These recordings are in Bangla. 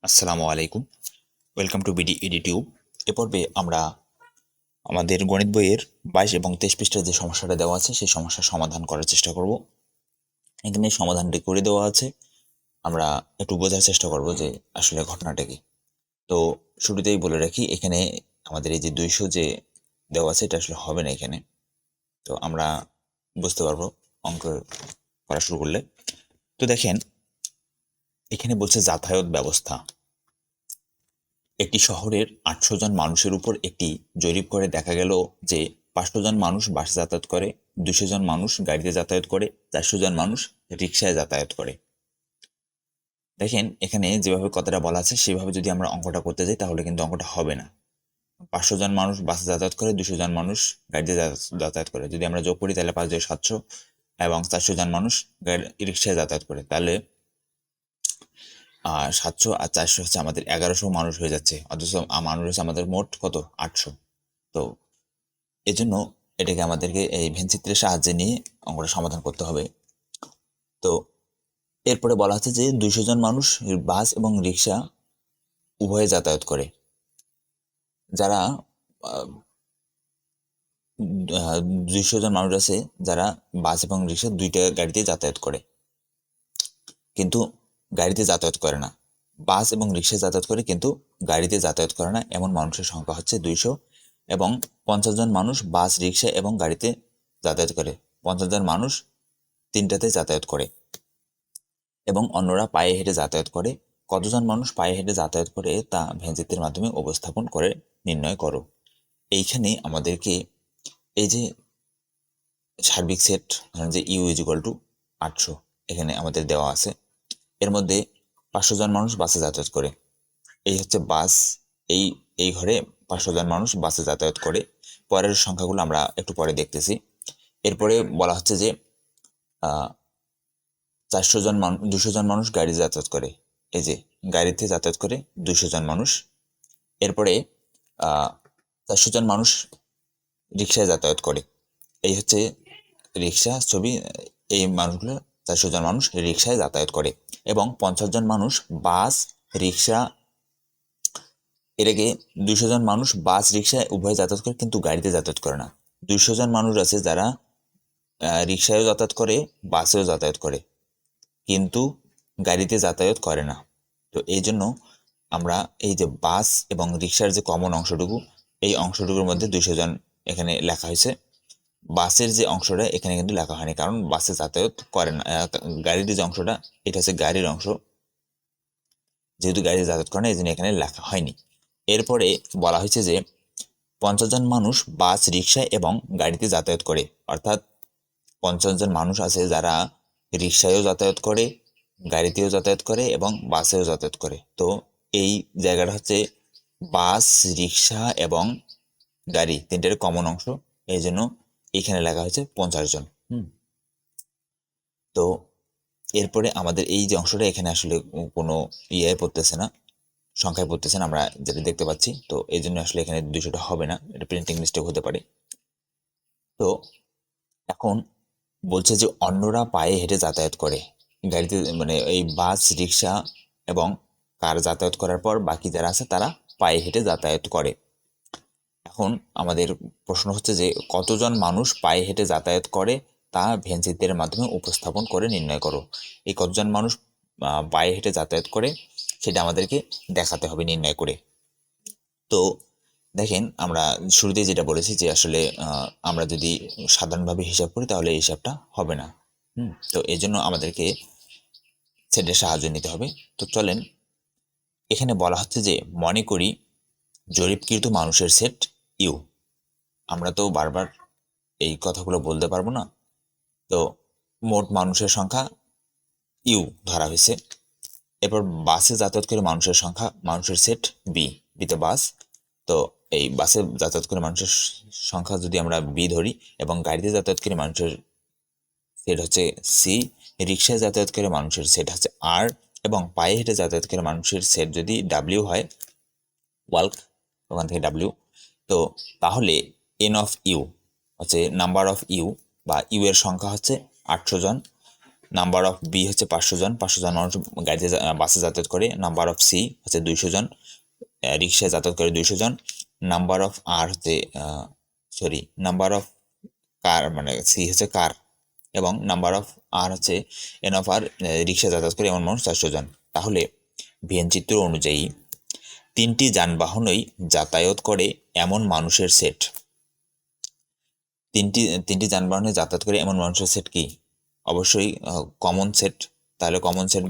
আসসালামু আলাইকুম। Welcome to BD EdTube. এ পর্বে আমরা আমাদের গণিত বইয়ের 22 এবং 23 পৃষ্ঠার যে সমস্যাটা দেওয়া আছে সেই সমস্যার সমাধান করার চেষ্টা করব। এখানে সমাধানটি করে দেওয়া আছে, আমরা একটু বোঝার চেষ্টা করব যে আসলে ঘটনাটা কি। তো শুরুতেই বলে রাখি, এখানে আমাদের এই যে 200 যে দেওয়া আছে এটা আসলে হবে না এখানে। তো আমরা বুঝতে পারবো অঙ্ক করা শুরু করলে। তো দেখেন, এখানে বলছে যাতায়াত ব্যবস্থা। একটি শহরের 800 জন মানুষের উপর একটি জরিপ করে দেখা গেল যে 500 জন মানুষ বাসে যাতায়াত করে, 200 জন মানুষ গাড়িতে যাতায়াত করে, 400 জন মানুষ রিক্সায় যাতায়াত করে। দেখেন, এখানে যেভাবে কথাটা বলা আছে সেভাবে যদি আমরা অঙ্কটা করতে যাই তাহলে কিন্তু অঙ্কটা হবে না। 500 জন মানুষ বাসে যাতায়াত করে, 200 জন মানুষ গাড়িতে যাতায়াত করে, যদি আমরা যোগ করি তাহলে 5 2 700, এবং 400 জন মানুষ রিক্সায় যাতায়াত করে, তাহলে 700 আর 400 হচ্ছে আমাদের 1100 মানুষ হয়ে যাচ্ছে, অথচ মানুষ হচ্ছে আমাদের মোট কত, 800। তো এজন্য এটাকে আমাদেরকে এই ভেনচিত্রের সাহায্যে নিয়ে অঙ্কটা সমাধান করতে হবে। তো এরপরে বলা হচ্ছে যে 200 জন মানুষ বাস এবং রিক্সা উভয়ে যাতায়াত করে। যারা 200 জন মানুষ আছে যারা বাস এবং রিক্সা দুইটা গাড়িতে যাতায়াত করে, কিন্তু গাড়িতে যাতায়াত করে না। বাস এবং রিক্সায় যাতায়াত করে কিন্তু গাড়িতে যাতায়াত করে না, এমন মানুষের সংখ্যা হচ্ছে 200। এবং 50 জন মানুষ বাস, রিক্সা এবং গাড়িতে যাতায়াত করে, 50 জন মানুষ তিনটাতে যাতায়াত করে, এবং অন্যরা পায়ে হেঁটে যাতায়াত করে। কতজন মানুষ পায়ে হেঁটে যাতায়াত করে তা ভেনচিত্রের মাধ্যমে উপস্থাপন করে নির্ণয় করো। এইখানে আমাদেরকে এই যে সার্বিক সেট, ধরেন যে ইউ ইজ ইকুয়াল টু 800 এখানে আমাদের দেওয়া আছে, এর মধ্যে 500 জন মানুষ বাসে যাতায়াত করে, এই হচ্ছে বাস, এই এই ঘরে 500 জন মানুষ বাসে যাতায়াত করে। পরের সংখ্যাগুলো আমরা একটু পরে দেখতেছি। এরপরে বলা হচ্ছে যে 400 জন মানুষ, 200 জন মানুষ গাড়িতে যাতায়াত করে, এই যে গাড়িতে যাতায়াত করে 200 জন মানুষ। এরপরে 400 জন মানুষ রিক্সায় যাতায়াত করে, এই হচ্ছে রিক্সা ছবি, এই মানুষগুলো 400 জন মানুষ রিক্সায় যাতায়াত করে। এবং 50 জন মানুষ বাস, রিক্সা, এটাকে 200 জন মানুষ বাস রিক্সায় উভয়ে যাতায়াত করে কিন্তু গাড়িতে যাতায়াত করে না। 200 জন মানুষ আছে যারা রিক্সায়ও যাতায়াত করে, বাসেও যাতায়াত করে, কিন্তু গাড়িতে যাতায়াত করে না। তো এই জন্য আমরা এই যে বাস এবং রিক্সার যে কমন অংশটুকু, এই অংশটুকুর মধ্যে 200 জন এখানে লেখা হয়েছে। বাসের যে অংশটা এখানে কিন্তু লেখা হয়নি, কারণ বাসে যাতায়াত করে না। গাড়ির যে অংশটা, এটা হচ্ছে গাড়ির অংশ, যেহেতু গাড়িতে যাতায়াত করে না এই জন্য এখানে লেখা হয়নি। এরপরে বলা হয়েছে যে 50 জন মানুষ বাস, রিক্সা এবং গাড়িতে যাতায়াত করে, অর্থাৎ 50 জন মানুষ আছে যারা রিক্সায়ও যাতায়াত করে, গাড়িতেও যাতায়াত করে এবং বাসেও যাতায়াত করে। তো এই জায়গাটা হচ্ছে বাস, রিক্সা এবং গাড়ি তিনটের কমন অংশ, এই জন্য এখানে লেখা হয়েছে 50 জন। তো এরপরে আমাদের এই যে অংশটা এখানে আসলে কোনো ইয়ে পড়তেছে না, সংখ্যায় পড়তেছে না, আমরা যেটা দেখতে পাচ্ছি। তো এই জন্য আসলে এখানে 200টা হবে না, এটা প্রিন্টিং মিস্টেক হতে পারে। তো এখন বলছে যে অন্যরা পায়ে হেঁটে যাতায়াত করে, গাড়িতে মানে এই বাস, রিক্সা এবং কার যাতায়াত করার পর বাকি যারা আছে তারা পায়ে হেঁটে যাতায়াত করে। এখন আমাদের প্রশ্ন হচ্ছে যে কতজন মানুষ পায়ে হেঁটে যাতায়াত করে তা ভেনচিত্রের মাধ্যমে উপস্থাপন করে নির্ণয় করো। এই কতজন মানুষ পায়ে হেঁটে যাতায়াত করে সেটা আমাদেরকে দেখাতে হবে নির্ণয় করে। তো দেখেন, আমরা শুরুতেই যেটা বলেছি যে আসলে আমরা যদি সাধারণভাবে হিসাব করি তাহলে এই হিসাবটা হবে না। তো এই জন্য আমাদেরকে সেটের সাহায্য নিতে হবে। তো চলেন, এখানে বলা হচ্ছে যে মনে করি জরিপকৃত মানুষের সেট ইউ। আমরা তো বারবার এই কথাগুলো বলতে পারবো না, তো মোট মানুষের সংখ্যা ইউ ধরা হয়েছে। এরপর বাসে যাতায়াত করে মানুষের সংখ্যা, মানুষের সেট বি, বিতে বাস। তো এই বাসে যাতায়াত করে মানুষের সংখ্যা যদি আমরা বি ধরি, এবং গাড়িতে যাতায়াত করে মানুষের সেট হচ্ছে সি, রিক্সায় যাতায়াত করে মানুষের সেট হচ্ছে আর, এবং পায়ে হেঁটে যাতায়াত করে মানুষের সেট যদি ডাব্লিউ হয়, ওয়াল্ক, ওখান থেকে ডাব্লিউ। তো তাহলে এন অফ ইউ হচ্ছে নাম্বার অফ ইউ, বা ইউ এর সংখ্যা হচ্ছে 800 জন, নাম্বার অফ বি হচ্ছে 500 জন, 500 জন মানুষ গাড়িতে বাসে যাতায়াত করে। নাম্বার অফ সি হচ্ছে 200 জন, রিক্সায় যাতায়াত করে 200 জন। নাম্বার অফ আর হচ্ছে নাম্বার অফ কার মানে সি হচ্ছে কার, এবং নাম্বার অফ আর হচ্ছে এন অফ আর, রিক্সা যাতায়াত করে এমন মানুষ 400 জন। তাহলে ভিএন চিত্র অনুযায়ী 3টি যানবাহনই যাতায়াত করে এমন মানুষের সেট। তিনটি যানবাহনে যাতায়াত করে এমন মানুষের সেট কি? অবশ্যই কমন সেট। তাহলে কমন সেট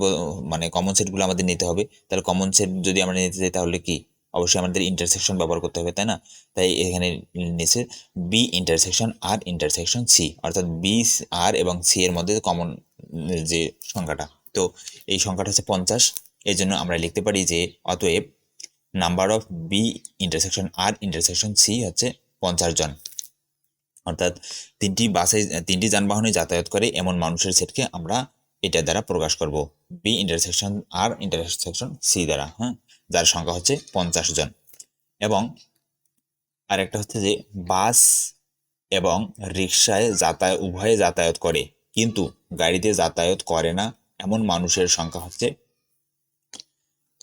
মানে কমন সেটগুলো আমাদের নিতে হবে। তাহলে কমন সেট যদি আমরা নিতে চাই তাহলে কি? অবশ্যই আমাদের ইন্টারসেকশন ব্যবহার করতে হবে, তাই না? তাই এখানে নিচে বি ইন্টারসেকশন আর ইন্টারসেকশন সি, অর্থাৎ বি আর এবং সি এর মধ্যে কমন যে সংখ্যাটা, তো এই সংখ্যাটা হচ্ছে 50। এই জন্য আমরা লিখতে পারি যে অতএব number of B intersection R intersection C হচ্ছে 50 জন। অর্থাৎ তিনটি যানবাহনে যাতায়াত করে এমন মানুষের সেটকে আমরা এটা দ্বারা প্রকাশ করব, বি ইন্টারসেকশন আর ইন্টারসেকশন সি দ্বারা, হ্যাঁ, যার সংখ্যা হচ্ছে 50 জন। এবং আরেকটা হচ্ছে যে বাস এবং রিক্সায় উভয়ে যাতায়াত করে কিন্তু গাড়িতে যাতায়াত করে না এমন মানুষের সংখ্যা হচ্ছে,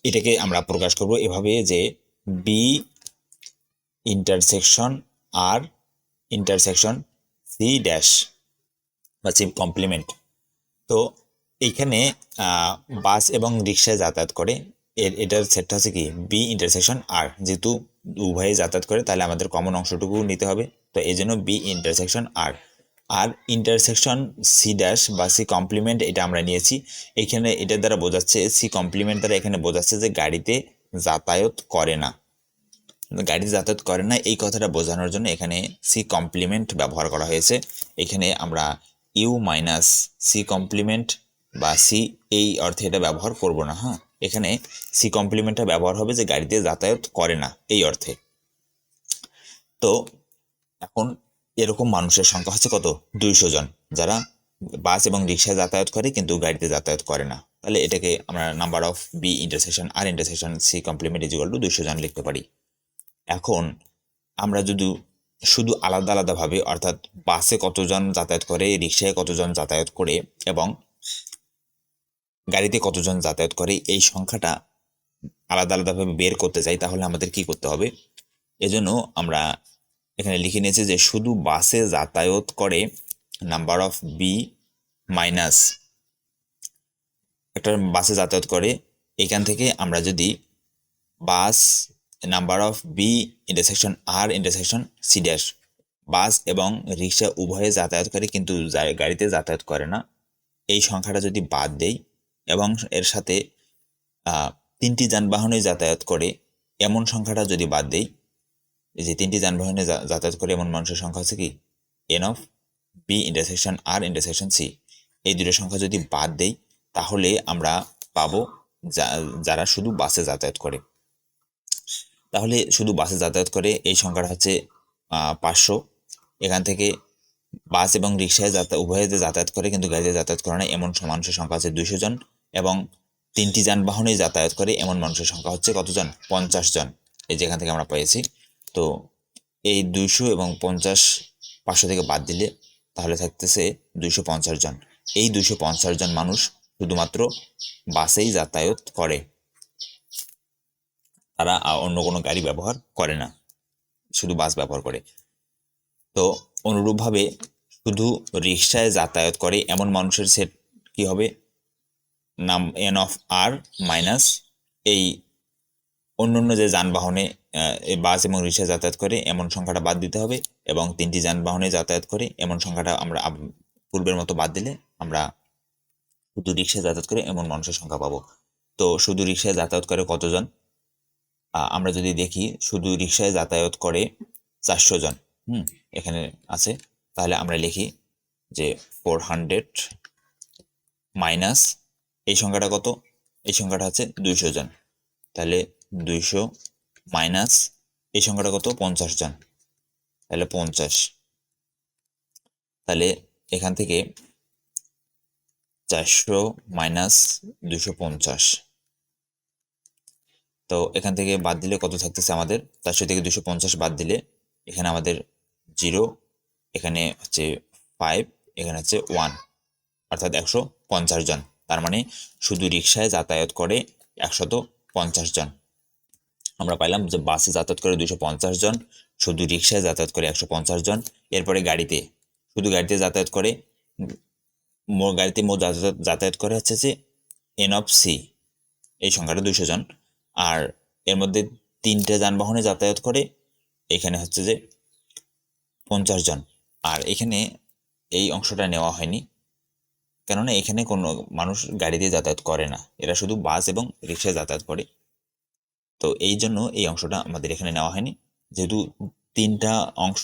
এটাকে আমরা প্রকাশ করব এভাবে যে বি ইন্টারসেকশন আর ইন্টারসেকশন সি ড্যাশ বা সি কমপ্লিমেন্ট। তো এইখানে বাস এবং রিক্সায় যাতায়াত করে, এটার সেটটা হচ্ছে কি বি ইন্টারসেকশন আর, যেহেতু উভয়ে যাতায়াত করে তাহলে আমাদের কমন অংশটুকু নিতে হবে, তো এই জন্য বি ইন্টারসেকশন আর। আর ইন্টারসেকশন সি ড্যাশ বা সি কমপ্লিমেন্ট এটা আমরা নিয়েছি। এখানে এটার দ্বারা বোঝাচ্ছে, সি কমপ্লিমেন্ট দ্বারা এখানে বোঝাচ্ছে যে গাড়িতে যাতায়াত করে না, গাড়ি যাতায়াত করে না এই কথাটা বোঝানোর জন্য এখানে সি কমপ্লিমেন্ট ব্যবহার করা হয়েছে। এখানে আমরা ইউ মাইনাস সি কমপ্লিমেন্ট বা সি এই অর্থে এটা ব্যবহার করব না, হ্যাঁ, এখানে সি কমপ্লিমেন্টটা ব্যবহার হবে যে গাড়িতে যাতায়াত করে না এই অর্থে। তো এখন এরকম মানুষের সংখ্যা হচ্ছে কত? 200 জন, যারা বাস এবং রিক্সায় যাতায়াত করে কিন্তু গাড়িতে যাতায়াত করে না। তাহলে এটাকে আমরা number of B intersection R intersection C complement equal to 200 জন লিখতে পারি। এখন আমরা যদি শুধু আলাদা আলাদাভাবে, অর্থাৎ বাসে কতজন যাতায়াত করে, রিক্সায় কতজন যাতায়াত করে এবং গাড়িতে কতজন যাতায়াত করে এই সংখ্যাটা আলাদা আলাদাভাবে বের করতে চাই, তাহলে আমাদের কি করতে হবে? এজন্য আমরা এখানে লিখে নিয়েছি যে শুধু বাসে যাতায়াত করে নাম্বার অফ বি মাইনাস, একটা বাসে যাতায়াত করে, এখান থেকে আমরা যদি bus number of B intersection R intersection C dash, bus এবং রিক্সা উভয়ে যাতায়াত করে কিন্তু গাড়িতে যাতায়াত করে না, এই সংখ্যাটা যদি বাদ দেই এবং এর সাথে 3টি যানবাহনে যাতায়াত করে এমন সংখ্যাটা যদি বাদ দেই, এই যে 3টি যানবাহনে যাতায়াত করে এমন মানুষের সংখ্যা হচ্ছে কি N of B intersection R intersection C, এই দুটো সংখ্যা যদি বাদ দেই তাহলে আমরা পাবো যারা শুধু বাসে যাতায়াত করে। তাহলে শুধু বাসে যাতায়াত করে এই সংখ্যাটা হচ্ছে 500। এখান থেকে বাস এবং রিক্সায় উভয়ে যাতায়াত করে কিন্তু গাড়িতে যাতায়াত করে না এমন মানুষের সংখ্যা হচ্ছে 200 জন, এবং 3টি যানবাহনে যাতায়াত করে এমন মানুষের সংখ্যা হচ্ছে কতজন? 50 জন, এই যেখান থেকে আমরা পেয়েছি। তো এই 200 এবং 50 500 থেকে বাদ দিলে তাহলে থাকতেছে 250 জন। এই 250 জন মানুষ শুধুমাত্র বাসেই যাতায়াত করে, তারা অন্য কোনো গাড়ি ব্যবহার করে না, শুধু বাস ব্যবহার করে। তো অনুরূপভাবে শুধু রিক্সায় যাতায়াত করে এমন মানুষের সেট কি হবে? এন অফ আর মাইনাস এই অন্যান্য যে যানবাহনে বাস এবং রিক্সায় যাতায়াত করে এমন সংখ্যাটা বাদ দিতে হবে, এবং 3টি যানবাহনে যাতায়াত করে এমন সংখ্যাটা আমরা পূর্বের মতো বাদ দিলে আমরা শুধু রিক্সায় যাতায়াত করে এমন মানুষের সংখ্যা পাবো। তো শুধু রিক্সায় যাতায়াত করে কতজন? আমরা যদি দেখি শুধু রিক্সায় যাতায়াত করে 400 জন, এখানে আছে, তাহলে আমরা লিখি যে 400 মাইনাস এই সংখ্যাটা কত? এই সংখ্যাটা হচ্ছে 200 জন, তাহলে 200 মাইনাস এই সংখ্যাটা কত? 50 জন, তাহলে 50, তাহলে এখান থেকে 400 মাইনাস 250, তো এখান থেকে বাদ দিলে কত থাকতেছে আমাদের? 400 থেকে 250 বাদ দিলে এখানে আমাদের 0, এখানে হচ্ছে 5, এখানে হচ্ছে 1, অর্থাৎ 150 জন। তার মানে শুধু রিক্সায় যাতায়াত করে 150 জন। আমরা পাইলাম যে বাসে যাতায়াত করে 250 জন, শুধু রিক্সায় যাতায়াত করে 150 জন। এরপরে গাড়িতে, শুধু গাড়িতে যাতায়াত করে, গাড়িতে মোট যাতায়াত করে হচ্ছে যে এন অফ সি, এই সংখ্যাটা 200 জন। আর এর মধ্যে 3টে যানবাহনে যাতায়াত করে, এখানে হচ্ছে যে 50 জন। আর এখানে এই অংশটা নেওয়া হয়নি, কেননা এখানে কোনো মানুষ গাড়ি দিয়ে যাতায়াত করে না, এরা শুধু বাস এবং রিক্সায় যাতায়াত করে। তো এই জন্য এই অংশটা আমাদের এখানে নেওয়া হয়নি। যেহেতু 3টা অংশ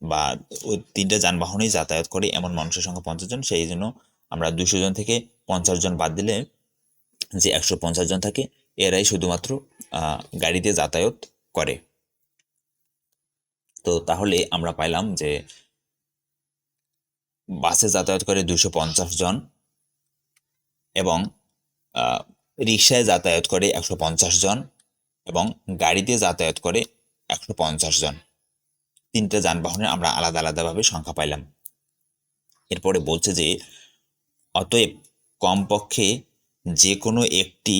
বা ওই 3টে যানবাহনেই যাতায়াত করে এমন মানুষের সংখ্যা 50 জন, সেই জন্য আমরা 200 জন থেকে 50 জন বাদ দিলে যে 150 জন থাকে, এরাই শুধুমাত্র গাড়িতে যাতায়াত করে। তো তাহলে আমরা পাইলাম যে বাসে যাতায়াত করে 250 জন এবং রিক্সায় যাতায়াত করে 150 জন এবং গাড়িতে যাতায়াত করে 150 জন। 3টে যানবাহনের আমরা আলাদা আলাদাভাবে সংখ্যা পাইলাম। এরপরে বলছে যে অতএব কমপক্ষে যে কোনো একটি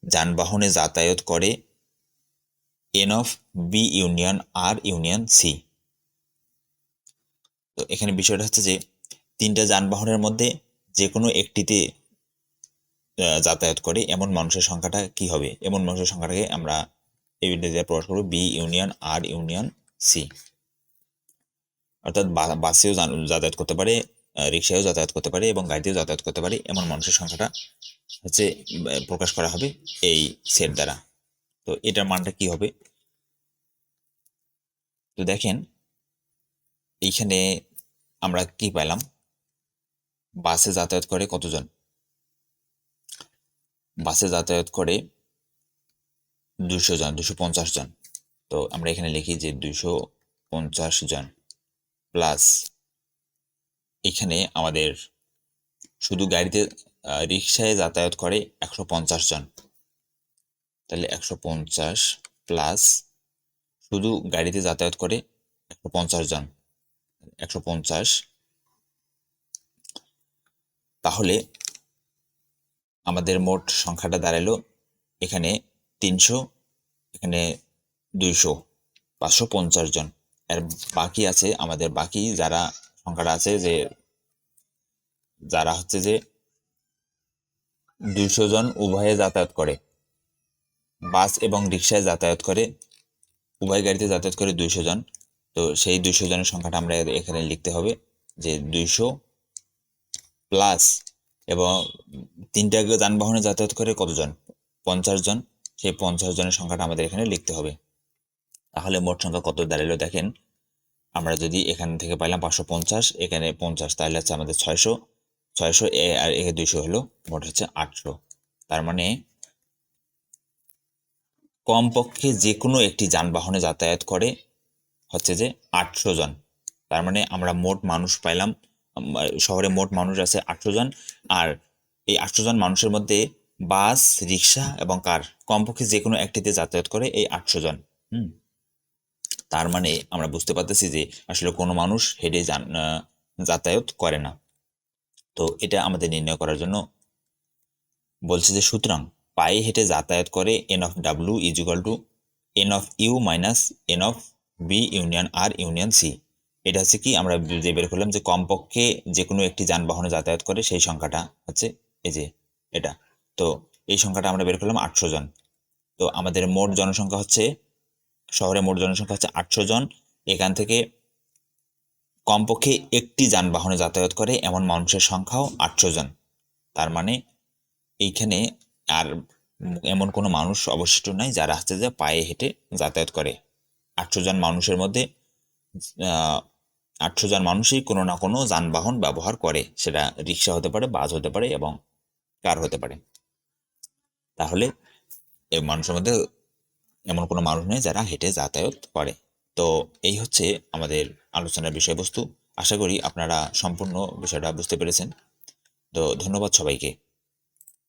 যানবাহনে যাতায়াত করে N of B union R union C. তো এখানে বিষয়টা হচ্ছে যে 3টে যানবাহনের মধ্যে যে কোনো একটিতে যাতায়াত করে এমন মানুষের সংখ্যাটা কি হবে? এমন মানুষের সংখ্যাটাকে আমরা এই বিদ্যায় প্রকাশ করব B union R union C. অর্থাৎ বাসেও যাতায়াত করতে পারে, রিক্সায়ও যাতায়াত করতে পারে এবং গাড়িতেও যাতায়াত করতে পারে এমন মানুষের সংখ্যাটা হচ্ছে প্রকাশ করা হবে এই সেট দ্বারা। তো এটার মানটা কি হবে? তো দেখেন এইখানে আমরা কি পাইলাম, বাসে যাতায়াত করে কতজন? বাসে যাতায়াত করে 200 জন, 250 জন। তো আমরা এখানে লিখি যে 250 জন প্লাস এখানে আমাদের শুধু গাড়িতে রিক্সায় যাতায়াত করে 150 জন। তাহলে 150 প্লাস শুধু গাড়িতে যাতায়াত করে 150 জন, 150। তাহলে আমাদের মোট সংখ্যাটা দাঁড়ালো এখানে 300, এখানে 200, 550 জন। আর বাকি আছে আমাদের, বাকি যারা সংখ্যাটা আছে যে যারা হচ্ছে যে 200 জন উভয়ে যাতায়াত করে, বাস এবং রিক্সায় যাতায়াত করে, উভয় গাড়িতে যাতায়াত করে 200 জন। তো সেই 200 জনের সংখ্যাটা আমরা এখানে লিখতে হবে যে 200 প্লাস, এবং 3টা যানবাহনে যাতায়াত করে কতজন? 50 জন। সেই 50 জনের সংখ্যাটা আমাদের এখানে লিখতে হবে। তাহলে মোট সংখ্যা কত দাঁড়ালো দেখেন, আমরা যদি এখান থেকে পাইলাম 550, এখানে 50, তাহলে হচ্ছে আমাদের 600, 600 আর এখানে 200 হলো, মোট হচ্ছে 800। তার মানে কমপক্ষে যে কোনো একটি যানবাহনে যাতায়াত করে হচ্ছে যে 800 জন। তার মানে আমরা মোট মানুষ পাইলাম, শহরে মোট মানুষ আছে 800 জন। আর এই 800 জন মানুষের মধ্যে বাস, রিক্সা এবং কার কমপক্ষে যে কোনো একটিতে যাতায়াত করে এই 800 জন। তার মানে আমরা বুঝতে পারতেছি যে আসলে কোনো মানুষ হেঁটে যাতায়াত করে না। তো এটা আমাদের নির্ণয় করার জন্য বলছে যে সুতরাং পায়ে হেঁটে যাতায়াত করে N of W is equal to N of U minus N of B union R union C. এটা হচ্ছে কি, আমরা যে বের করলাম যে কমপক্ষে যে কোনো একটি যানবাহনে যাতায়াত করে সেই সংখ্যাটা হচ্ছে এই যে এটা। তো এই সংখ্যাটা আমরা বের করলাম 800 জন। তো আমাদের মোট জনসংখ্যা হচ্ছে, শহরে মোট জনসংখ্যা হচ্ছে 800 জন। এখান থেকে কমপক্ষে একটি যানবাহনে যাতায়াত করে এমন মানুষের সংখ্যাও 800 জন। তার মানে এইখানে আর এমন কোনো মানুষ অবশিষ্ট নাই যারা হচ্ছে যে পায়ে হেঁটে যাতায়াত করে। 800 জন মানুষের মধ্যে 800 জন মানুষই কোনো না কোনো যানবাহন ব্যবহার করে, সেটা রিক্সা হতে পারে, বাস হতে পারে এবং কার হতে পারে। তাহলে এই মানুষের মধ্যে এমন কোনো মানুষ নেই যারা হেঁটে যাতায়াত করে। তো এই হচ্ছে আমাদের আলোচনার বিষয়বস্তু। আশা করি আপনারা সম্পূর্ণ বিষয়টা বুঝতে পেরেছেন। তো ধন্যবাদ সবাইকে।